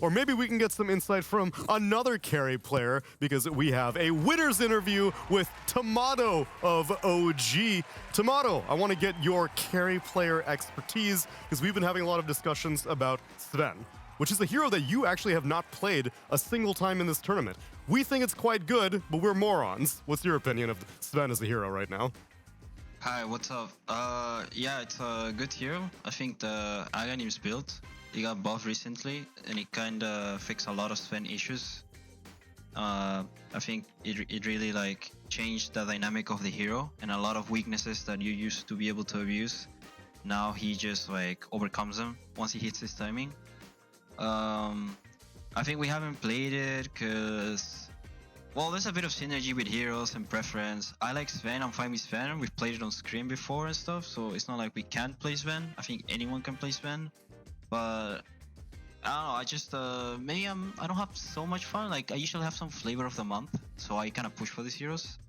or maybe we can get some insight from another carry player because we have a winner's interview with Timado of OG. Timado, I want to get your carry player expertise because we've been having a lot of discussions about Sven, which is a hero that you actually have not played a single time in this tournament. We think it's quite good, but we're morons. What's your opinion of Sven as a hero right now? Hi, what's up? Yeah, it's a good hero. I think the Aghanims build, he got buffed recently, and it kind of fixed a lot of Sven issues. I think it really like changed the dynamic of the hero, and a lot of weaknesses that you used to be able to abuse. Now he just like overcomes them once he hits his timing. I think we haven't played it because, well, there's a bit of synergy with heroes and preference. I like Sven, I'm fine with Sven. We've played it on screen before and stuff, so it's not like we can't play Sven. I think anyone can play Sven, but I don't know, I just, maybe I don't have so much fun. Like, I usually have some flavor of the month, so I kind of push for these heroes.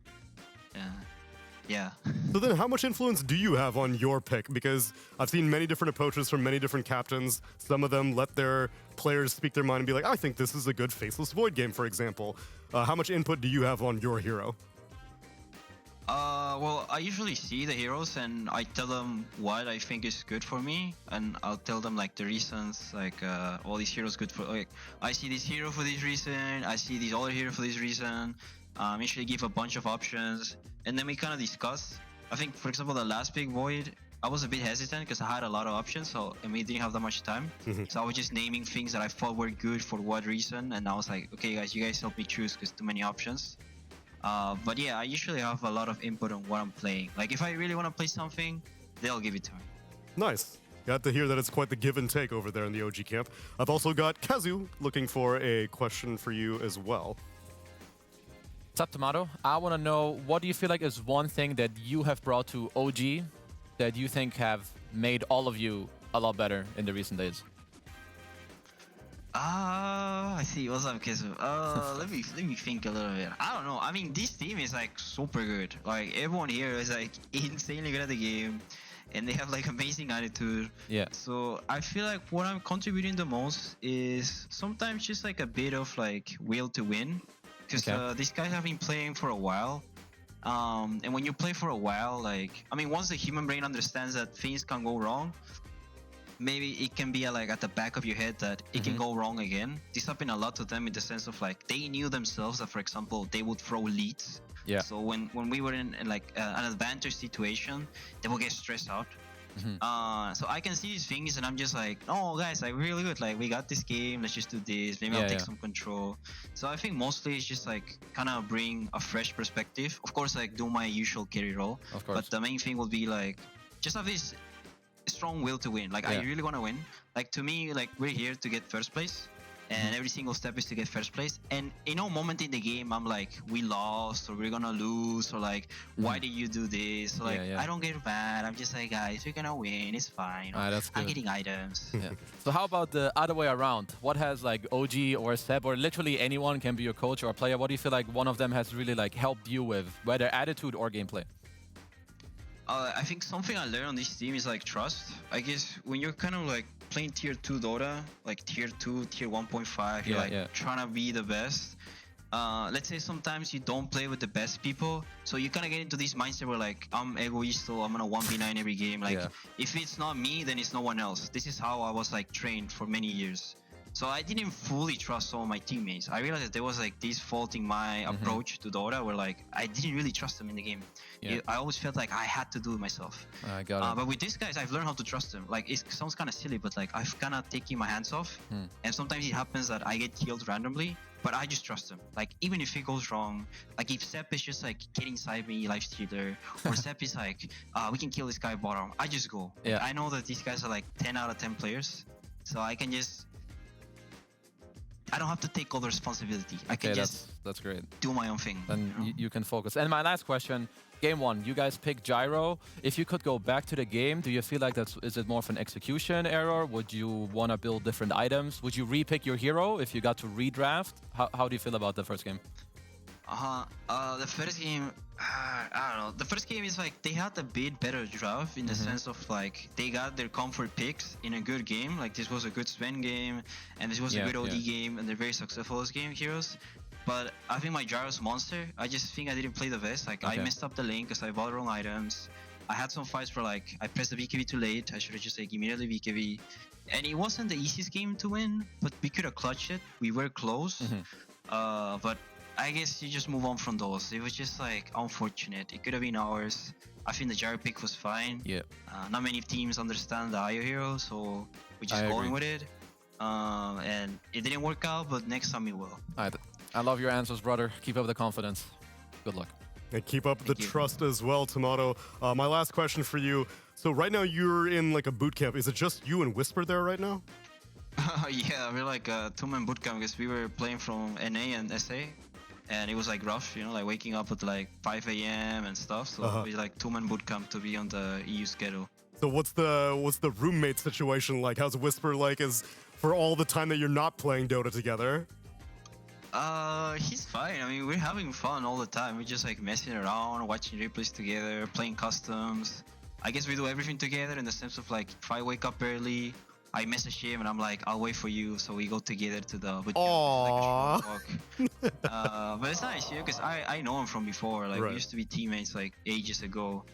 Yeah. So then how much influence do you have on your pick? Because I've seen many different approaches from many different captains. Some of them let their players speak their mind and be like, I think this is a good Faceless Void game, for example. How much input do you have on your hero? Well, I usually see the heroes and I tell them what I think is good for me, and I'll tell them like the reasons, like all these heroes good for, like I see this hero for this reason, I see this other hero for this reason. Usually give a bunch of options, and then we kind of discuss. I think, for example, the last big Void, I was a bit hesitant because I had a lot of options, and we didn't have that much time. So I was just naming things that I thought were good for what reason, and I was like, okay, guys, you guys help me choose because too many options. But yeah, I usually have a lot of input on what I'm playing. Like, if I really want to play something, they'll give it to me. Nice. Got to hear that it's quite the give and take over there in the OG camp. I've also got Kazu looking for a question for you as well. What's up, Timado? I want to know, what do you feel like is one thing that you have brought to OG that you think have made all of you a lot better in the recent days? I see. What's up, Kizu? Let me think a little bit. I don't know. I mean, this team is like super good. Like, everyone here is like insanely good at the game, and they have like amazing attitude. Yeah. So I feel like what I'm contributing the most is sometimes just like a bit of like will to win. Because these guys have been playing for a while, and when you play for a while, like, I mean, once the human brain understands that things can go wrong, maybe it can be like at the back of your head that it can go wrong again. This happened a lot to them in the sense of like they knew themselves that, for example, they would throw leads. Yeah. So when we were in like an advantage situation, they will get stressed out. So I can see these things and I'm just like, oh guys, like really good, like we got this game, let's just do this, maybe I'll take some control. So I think mostly it's just like kind of bring a fresh perspective. Of course, like do my usual carry role, but the main thing will be like just have this strong will to win. Like I really want to win. Like to me, like we're here to get first place, and every single step is to get first place. And in no moment in the game I'm like, we lost or we're gonna lose or like why did you do this? So like I don't get mad. I'm just like, guys, we're gonna win, it's fine. That's good. I'm getting items. So how about the other way around? What has like OG or Seb or literally anyone can be your coach or player? What do you feel like one of them has really like helped you with, whether attitude or gameplay? I think something I learned on this team is like trust. I guess when you're kind of like playing tier 2 Dota, like tier 2, tier 1.5, you're like trying to be the best. Let's say sometimes you don't play with the best people, so you kind of get into this mindset where like, I'm egoist, so I'm gonna 1v9 every game. Like if it's not me, then it's no one else. This is how I was like trained for many years. So I didn't fully trust some of my teammates. I realized that there was like this fault in my approach to Dota where like I didn't really trust them in the game. I always felt like I had to do it myself. I got it. But with these guys, I've learned how to trust them. Like it sounds kind of silly, but like I've kind of taken my hands off. And sometimes it happens that I get killed randomly, but I just trust them. Like even if it goes wrong, like if Sep is just like getting inside me, lifestealer, or Sep is like, we can kill this guy bottom, I just go. Like, I know that these guys are like 10 out of 10 players, so I can just, I don't have to take all the responsibility. I can just that's great. Do my own thing. Then you can focus. And my last question, game one, you guys picked Gyro. If you could go back to the game, do you feel like is it more of an execution error? Would you want to build different items? Would you re-pick your hero if you got to redraft? How do you feel about the first game? The first game, I don't know. The first game is like they had a bit better draft in the sense of like they got their comfort picks in a good game. Like this was a good Sven game, and this was a good OD game, and they're very successful as game heroes. But I think my Gyro's monster. I just think I didn't play the best. Like I messed up the lane because I bought the wrong items. I had some fights where like I pressed the BKB too late. I should have just like immediately BKB. And it wasn't the easiest game to win, but we could have clutched it. We were close. But I guess you just move on from those. It was just like unfortunate. It could have been ours. I think the Gyro pick was fine. Yeah. Not many teams understand the IO hero, so we're just going with it. And it didn't work out, but next time it will. I love your answers, brother. Keep up the confidence. Good luck. And keep up the trust as well, Timado. My last question for you. So right now you're in like a boot camp. Is it just you and Whisper there right now? Yeah, we're like a two-man bootcamp because we were playing from NA and SA, and it was like rough, you know, like waking up at like 5 a.m. and stuff. So we like two-man bootcamp to be on the EU schedule. So what's the roommate situation like? How's Whisper like as for all the time that you're not playing Dota together? He's fine. I mean, we're having fun all the time. We're just like messing around, watching replays together, playing customs. I guess we do everything together in the sense of like if I wake up early, I message him and I'm like, I'll wait for you, so we go together to the boot camp. Like but it's nice, yeah, because I know him from before. Like we used to be teammates like ages ago.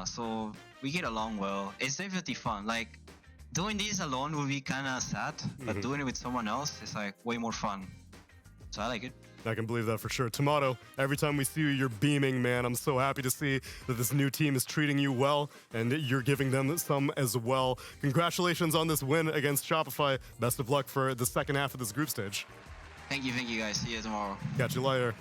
So we get along well. It's definitely fun. Like doing this alone would be kind of sad, but doing it with someone else is like way more fun. So I like it. I can believe that for sure. Timado, every time we see you, you're beaming, man. I'm so happy to see that this new team is treating you well, and you're giving them some as well. Congratulations on this win against Shopify. Best of luck for the second half of this group stage. Thank you guys. See you tomorrow. Catch you later.